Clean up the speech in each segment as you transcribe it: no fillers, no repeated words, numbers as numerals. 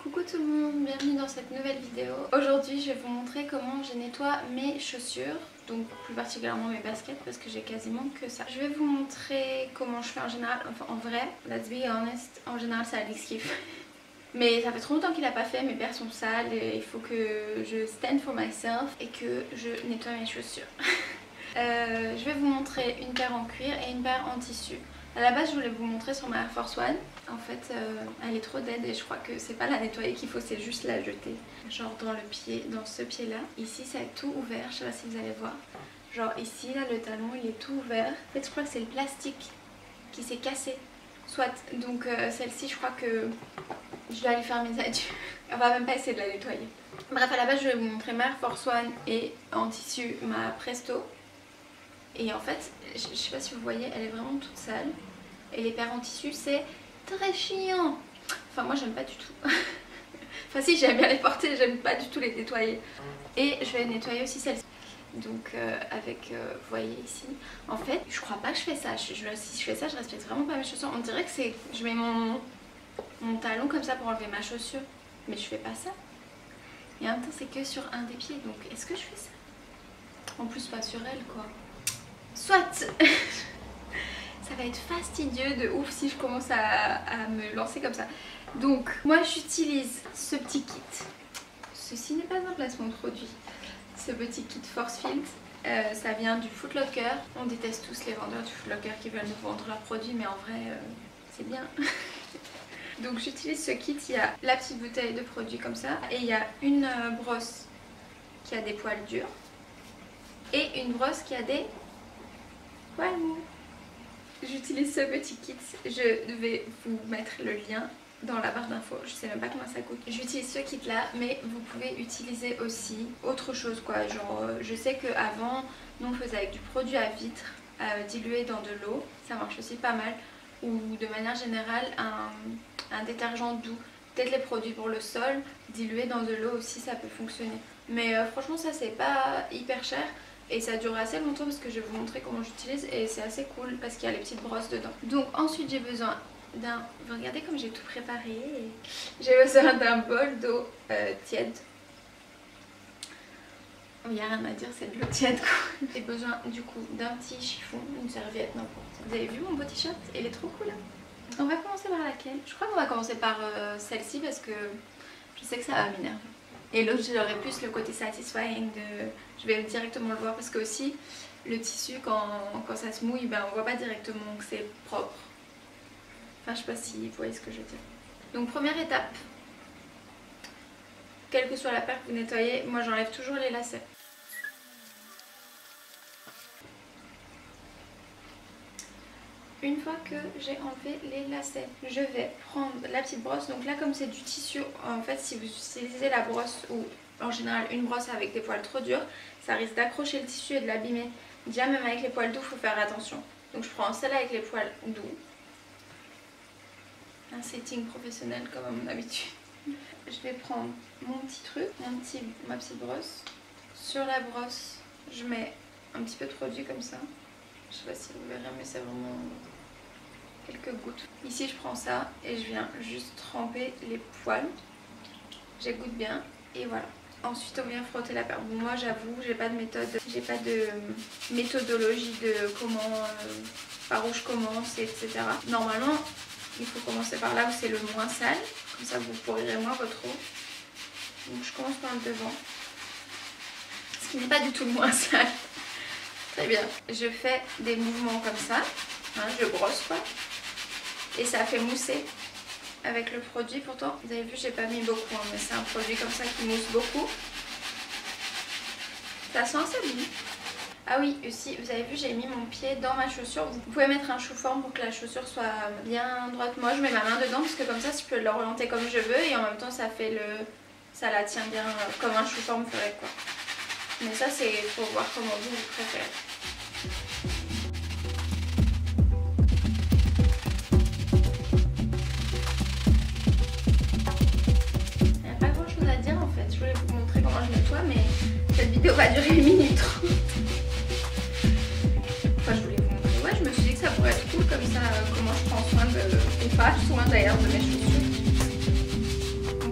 Coucou tout le monde, bienvenue dans cette nouvelle vidéo. Aujourd'hui je vais vous montrer comment je nettoie mes chaussures, donc plus particulièrement mes baskets parce que j'ai quasiment que ça. Je vais vous montrer comment je fais en général, enfin en vrai, let's be honest, en général c'est Alex qui fait. Mais ça fait trop longtemps qu'il a pas fait, mes paires sont sales et il faut que je stand for myself et que je nettoie mes chaussures. Je vais vous montrer une paire en cuir et une paire en tissu. À la base je voulais vous montrer sur ma Air Force One. En fait elle est trop dead et je crois que c'est pas la nettoyer qu'il faut, c'est juste la jeter. Genre dans le pied, dans ce pied là. Ici ça est tout ouvert, je sais pas si vous allez voir. Genre ici là le talon il est tout ouvert. En fait je crois que c'est le plastique qui s'est cassé. Soit, donc celle-ci je crois que je dois aller faire mes adieux. On va même pas essayer de la nettoyer. Bref, à la base je vais vous montrer ma Air Force One et en tissu ma Presto. Et en fait, je sais pas si vous voyez, elle est vraiment toute sale. Et les paires en tissu c'est très chiant. Enfin moi j'aime pas du tout. Enfin si, j'aime bien les porter, j'aime pas du tout les nettoyer. Et je vais nettoyer aussi celle-ci. Donc avec, vous voyez ici, en fait je crois pas que je fais ça, si je fais ça je respecte vraiment pas mes chaussures. On dirait que c'est, je mets mon talon comme ça pour enlever ma chaussure, mais je fais pas ça. Et en même temps c'est que sur un des pieds, donc est-ce que je fais ça? En plus pas sur elle quoi. Soit ça va être fastidieux de ouf si je commence à me lancer comme ça. Donc moi j'utilise ce petit kit. Ceci n'est pas un placement de produit. Ce petit kit Force Field, ça vient du Foot Locker. On déteste tous les vendeurs du Foot Locker qui veulent nous vendre leurs produits, mais en vrai c'est bien. Donc j'utilise ce kit, il y a la petite bouteille de produits comme ça, et il y a une brosse qui a des poils durs et une brosse qui a des poils mous. J'utilise ce petit kit, je vais vous mettre le lien dans la barre d'infos, je sais même pas combien ça coûte. J'utilise ce kit là, mais vous pouvez utiliser aussi autre chose quoi. Genre je sais qu'avant nous on faisait avec du produit à vitre dilué dans de l'eau, ça marche aussi pas mal. Ou de manière générale un détergent doux, peut-être les produits pour le sol, dilué dans de l'eau aussi ça peut fonctionner. Mais franchement ça c'est pas hyper cher. Et ça dure assez longtemps parce que je vais vous montrer comment j'utilise et c'est assez cool parce qu'il y a les petites brosses dedans. Donc ensuite j'ai besoin d'un... Vous regardez comme j'ai tout préparé. J'ai besoin d'un bol d'eau tiède. Il n'y a rien à dire, c'est de l'eau tiède quoi. J'ai besoin du coup d'un petit chiffon, une serviette, n'importe. Vous avez vu mon beau t-shirt? Il est trop cool hein. On va commencer par laquelle? Je crois qu'on va commencer par celle-ci parce que je sais que ça va m'énerver. Et l'autre j'aurais plus le côté satisfying de... Je vais directement le voir parce que aussi le tissu quand ça se mouille ben, on voit pas directement que c'est propre. Enfin je sais pas si vous voyez ce que je veux dire. Donc première étape, quelle que soit la paire que vous nettoyez, moi j'enlève toujours les lacets. Une fois que j'ai enlevé les lacets, je vais prendre la petite brosse. Donc là comme c'est du tissu, en fait si vous utilisez la brosse ou en général une brosse avec des poils trop durs, ça risque d'accrocher le tissu et de l'abîmer. Déjà même avec les poils doux il faut faire attention. Donc je prends celle avec les poils doux. Un setting professionnel comme à mon habitude. Je vais prendre mon petit truc, ma petite brosse. Sur la brosse je mets un petit peu de produit comme ça. Je sais pas si vous verrez mais c'est vraiment quelques gouttes. Ici je prends ça et je viens juste tremper les poils. J'égoutte bien et voilà. Ensuite on vient frotter la paire. Bon, moi j'avoue j'ai pas de méthode, j'ai pas de méthodologie de comment, par où je commence etc. Normalement il faut commencer par là où c'est le moins sale. Comme ça vous pourrirez moins votre eau. Donc je commence par le devant. Ce qui n'est pas du tout le moins sale. Très bien. Je fais des mouvements comme ça. Hein, je brosse quoi. Et ça fait mousser avec le produit. Pourtant vous avez vu j'ai pas mis beaucoup hein, mais c'est un produit comme ça qui mousse beaucoup. Ça sent assez bon. Ah oui aussi vous avez vu j'ai mis mon pied dans ma chaussure. Vous pouvez mettre un chou-forme pour que la chaussure soit bien droite. Moi je mets ma main dedans parce que comme ça je peux l'orienter comme je veux. Et en même temps ça fait le... ça la tient bien comme un chou-forme ferait quoi. Mais ça c'est pour voir comment vous préférez. Je voulais vous montrer comment je nettoie mais cette vidéo va durer 1 minute 30. Enfin je voulais vous montrer, ouais je me suis dit que ça pourrait être cool comme ça comment je prends soin de, ou pas soin d'ailleurs de mes chaussures.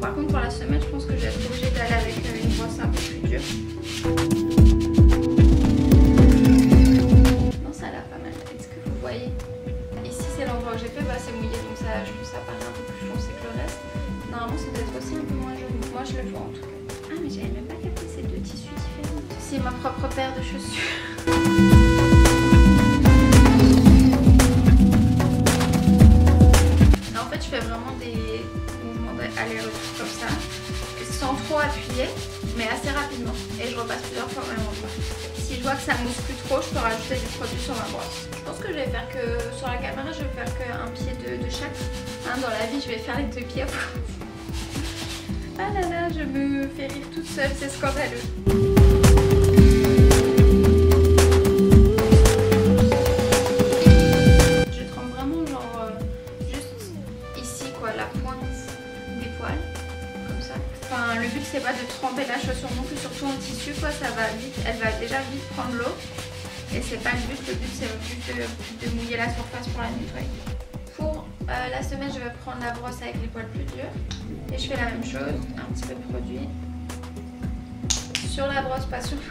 par contre pour la semaine je pense que je vais être obligée d'aller avec une brosse un peu plus dure. Non, ça a l'air pas mal. Est-ce que vous voyez? Ici c'est l'endroit où j'ai fait, bah c'est mouillé donc ça, je trouve ça paraît un peu plus foncé que le reste. Normalement ça doit être aussi un peu moins jaune. Moi je le vois en tout cas. Ah mais j'avais même pas capté ces deux tissus différents. C'est ma propre paire de chaussures. En fait je fais vraiment des mouvements d'aller-retour comme ça, sans trop appuyer, mais assez rapidement. Et je repasse plusieurs fois au même endroit. Si je vois que ça mousse plus trop, je peux rajouter du produit sur ma brosse. Je pense que je vais faire que, sur la caméra, je vais faire qu'un pied de chaque. Hein, dans la vie, je vais faire les deux pieds. Ah là là, je me fais rire toute seule, c'est scandaleux. Je trempe vraiment genre juste ici quoi, la pointe des poils, comme ça. Enfin, le but c'est pas de tremper la chaussure non plus, surtout en tissu quoi, ça va vite, elle va déjà vite prendre l'eau. Et c'est pas le but c'est juste de mouiller la surface pour la nettoyer. Pour la semaine, je vais prendre la brosse avec les poils plus durs. Et je fais la même chose, un petit peu de produit. Sur la brosse, pas sur le...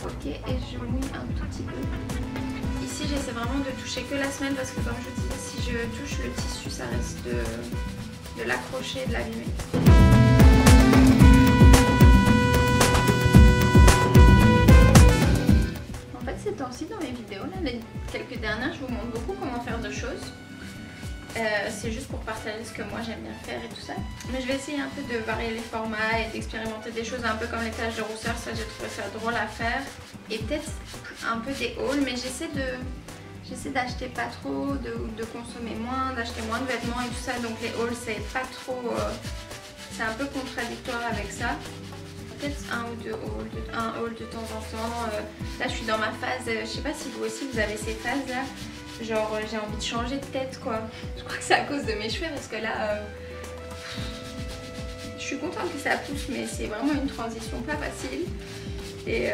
Ok, et je mouille un tout petit peu. Ici, j'essaie vraiment de toucher que la semelle parce que comme je dis, si je touche le tissu, ça risque de l'accrocher et de l'abîmer. Ces temps-ci dans mes vidéos, là, les quelques dernières, je vous montre beaucoup comment faire de choses. C'est juste pour partager ce que moi j'aime bien faire et tout ça. Mais je vais essayer un peu de varier les formats et d'expérimenter des choses un peu comme les taches de rousseur, ça j'ai trouvé ça drôle à faire. Et peut-être un peu des hauls, mais j'essaie d'acheter pas trop, de consommer moins, d'acheter moins de vêtements et tout ça. Donc les hauls c'est pas trop, c'est un peu contradictoire avec ça. Peut-être un ou deux hauls, un haul de temps en temps. Là je suis dans ma phase, je sais pas si vous aussi vous avez ces phases là, genre j'ai envie de changer de tête quoi. Je crois que c'est à cause de mes cheveux parce que là je suis contente que ça pousse mais c'est vraiment une transition pas facile. Et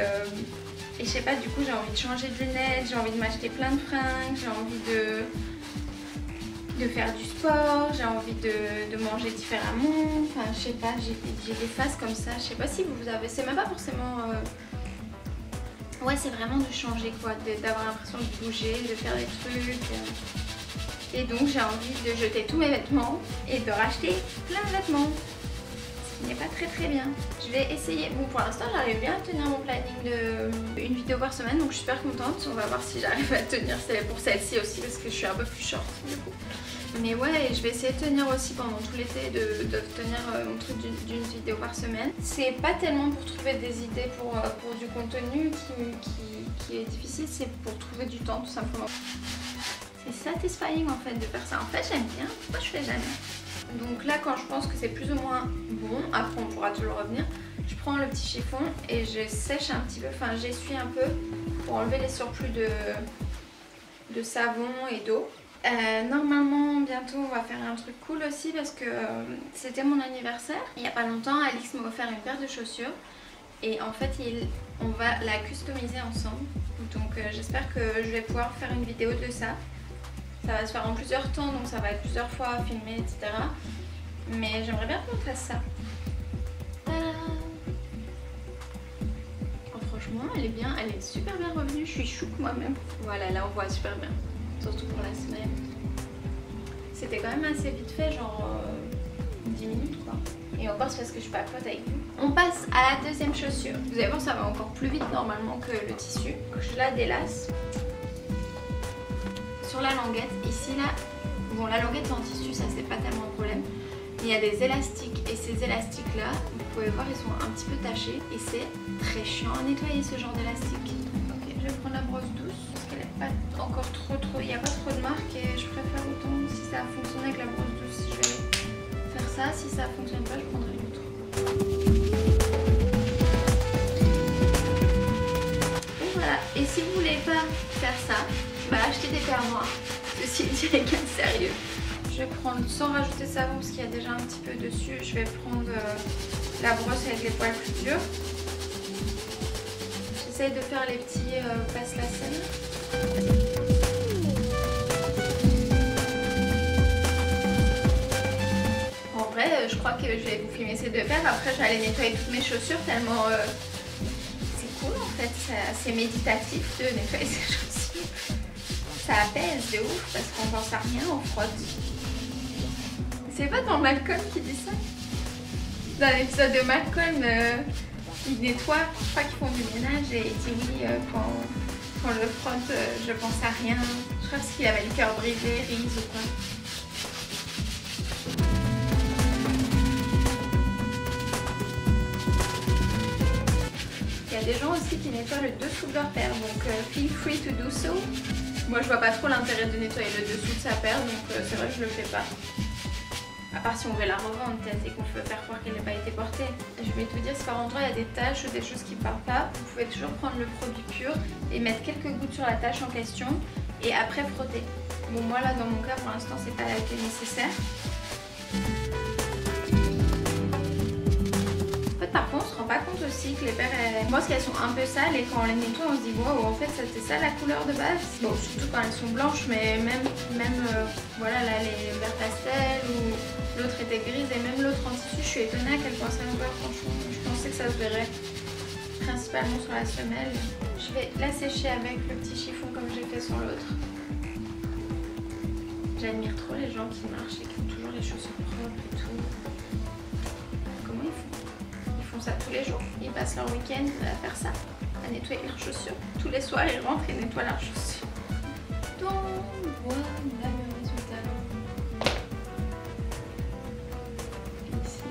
je sais pas, du coup j'ai envie de changer de lunettes, j'ai envie de m'acheter plein de fringues, j'ai envie de faire du sport, j'ai envie de manger différemment, enfin je sais pas, j'ai des phases comme ça, je sais pas si vous avez, c'est même pas forcément, ouais c'est vraiment de changer quoi, d'avoir l'impression de bouger, de faire des trucs, et donc j'ai envie de jeter tous mes vêtements et de racheter plein de vêtements, ce qui n'est pas très bien. Je vais essayer, bon pour l'instant j'arrive bien à tenir mon planning de une vidéo par semaine donc je suis super contente, on va voir si j'arrive à tenir pour celle-ci aussi parce que je suis un peu plus short du coup. Mais ouais, je vais essayer de tenir aussi pendant tout l'été, de tenir mon truc d'une vidéo par semaine. C'est pas tellement pour trouver des idées pour du contenu qui est difficile, c'est pour trouver du temps tout simplement. C'est satisfying en fait de faire ça. En fait j'aime bien, pourquoi je fais jamais? Donc là quand je pense que c'est plus ou moins bon, après on pourra toujours revenir, je prends le petit chiffon et je sèche un petit peu, enfin j'essuie un peu pour enlever les surplus de savon et d'eau. Normalement bientôt on va faire un truc cool aussi parce que c'était mon anniversaire. Il n'y a pas longtemps Alix m'a offert une paire de chaussures et en fait on va la customiser ensemble. Donc j'espère que je vais pouvoir faire une vidéo de ça. Ça va se faire en plusieurs temps donc ça va être plusieurs fois filmé etc. Mais j'aimerais bien qu'on fasse ça. Oh, franchement elle est bien, elle est super bien revenue, je suis chouque moi-même. Voilà là on voit super bien. Surtout pour la semaine. C'était quand même assez vite fait, genre 10 minutes quoi. Et encore c'est parce que je suis pas pote avec vous. On passe à la deuxième chaussure. Vous allez voir ça va encore plus vite normalement que le tissu. Je la délace. Sur la languette, ici là, bon la languette en tissu ça c'est pas tellement un problème. Il y a des élastiques et ces élastiques là, vous pouvez voir ils sont un petit peu tachés et c'est très chiant à nettoyer ce genre d'élastique. Ok, je vais prendre la brosse douce. Pas encore trop, il n'y a pas trop de marques et je préfère autant si ça a fonctionné avec la brosse douce, je vais faire ça, si ça fonctionne pas je prendrai l'autre. Et voilà, et si vous voulez pas faire ça, bah achetez des paires noires, ceci dit les gars sérieux. Je vais prendre, sans rajouter savon parce qu'il y a déjà un petit peu dessus, je vais prendre la brosse avec les poils plus durs. J'essaye de faire les petits passe-la-selle. En vrai, je crois que je vais vous filmer ces 2 paires. Après je vais aller nettoyer toutes mes chaussures tellement c'est cool en fait, c'est assez méditatif de nettoyer ses chaussures. Ça apaise de ouf parce qu'on pense à rien, on frotte. C'est pas dans Malcolm qui dit ça? Dans l'épisode de Malcolm, il nettoie, je crois qu'ils font du ménage et il dit oui, quand je frotte, je pense à rien. Je crois qu'il avait le cœur brisé, Reese ou quoi. Il y a des gens aussi qui nettoient le dessous de leur paire, donc feel free to do so. Moi je vois pas trop l'intérêt de nettoyer le dessous de sa paire, donc c'est vrai que je le fais pas. À part si on veut la revendre peut-être et qu'on veut faire croire qu'elle n'a pas été portée. Je vais te dire, si par endroit il y a des taches ou des choses qui partent pas, vous pouvez toujours prendre le produit pur et mettre quelques gouttes sur la tache en question et après frotter. Bon moi là dans mon cas pour l'instant c'est pas été nécessaire. En fait parfois on se rend pas compte aussi que les paires, moi parce qu'elles sont un peu sales et quand on les nettoie on se dit wow en fait c'était ça la couleur de base. Bon surtout quand elles sont blanches mais même voilà là les verts pastels ou l'autre était grise et même l'autre en tissu je suis étonnée à quel point ça me va franchement. Je pensais que ça se verrait principalement sur la semelle. Je vais la sécher avec le petit chiffon comme j'ai fait sur l'autre. J'admire trop les gens qui marchent et qui ont toujours les chaussures propres et tout. Comment ils font? Ils font ça tous les jours. Ils passent leur week-end à faire ça, à nettoyer leurs chaussures. Tous les soirs ils rentrent et nettoient leurs chaussures. Donc voilà le résultat. Ici.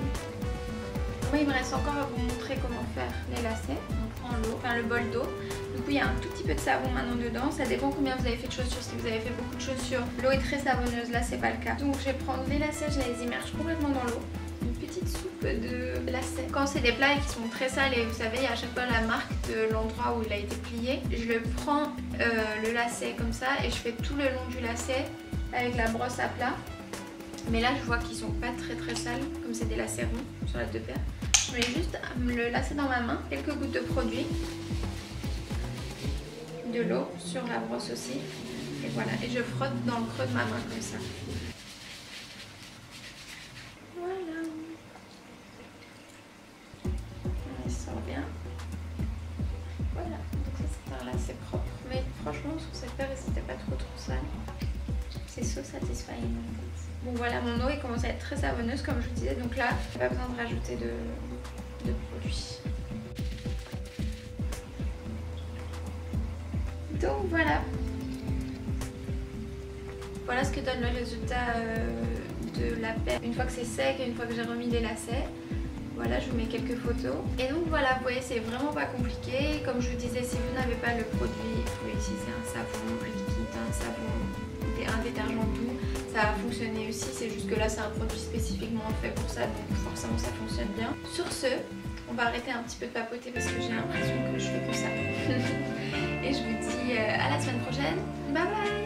Moi il me reste encore à vous montrer comment faire les lacets. On prend l'eau, enfin le bol d'eau. Du coup il y a un tout petit peu de savon maintenant dedans. Ça dépend combien vous avez fait de chaussures. Si vous avez fait beaucoup de chaussures, l'eau est très savonneuse. Là c'est pas le cas. Donc je vais prendre les lacets, je les immerge complètement dans l'eau. Une petite soupe de lacets. Quand c'est des plats qui sont très sales et vous savez il y a à chaque fois la marque de l'endroit où il a été plié, je le prends le lacet comme ça et je fais tout le long du lacet avec la brosse à plat. Mais là je vois qu'ils sont pas très sales comme c'est des lacets ronds sur les 2 paires. Je mets juste le lacet dans ma main, quelques gouttes de produit, de l'eau sur la brosse aussi et voilà, et je frotte dans le creux de ma main comme ça. Voilà, il sort bien. Voilà, donc ça c'est un lacet propre, mais franchement sur cette paire c'était pas trop sale. C'est so satisfying en fait. Bon voilà, mon eau commence à être très savonneuse comme je vous disais, donc là pas besoin de rajouter de produit. Donc voilà. Voilà ce que donne le résultat de la paire. Une fois que c'est sec et une fois que j'ai remis les lacets. Voilà, je vous mets quelques photos. Et donc voilà, vous voyez, c'est vraiment pas compliqué. Comme je vous disais, si vous n'avez pas le produit, il faut utiliser un savon liquide, un savon, un détergent doux. Ça va fonctionner aussi, c'est juste que là c'est un produit spécifiquement fait pour ça, donc forcément ça fonctionne bien. Sur ce, on va arrêter un petit peu de papoter parce que j'ai l'impression que je fais que ça. Et je vous dis à la semaine prochaine. Bye bye.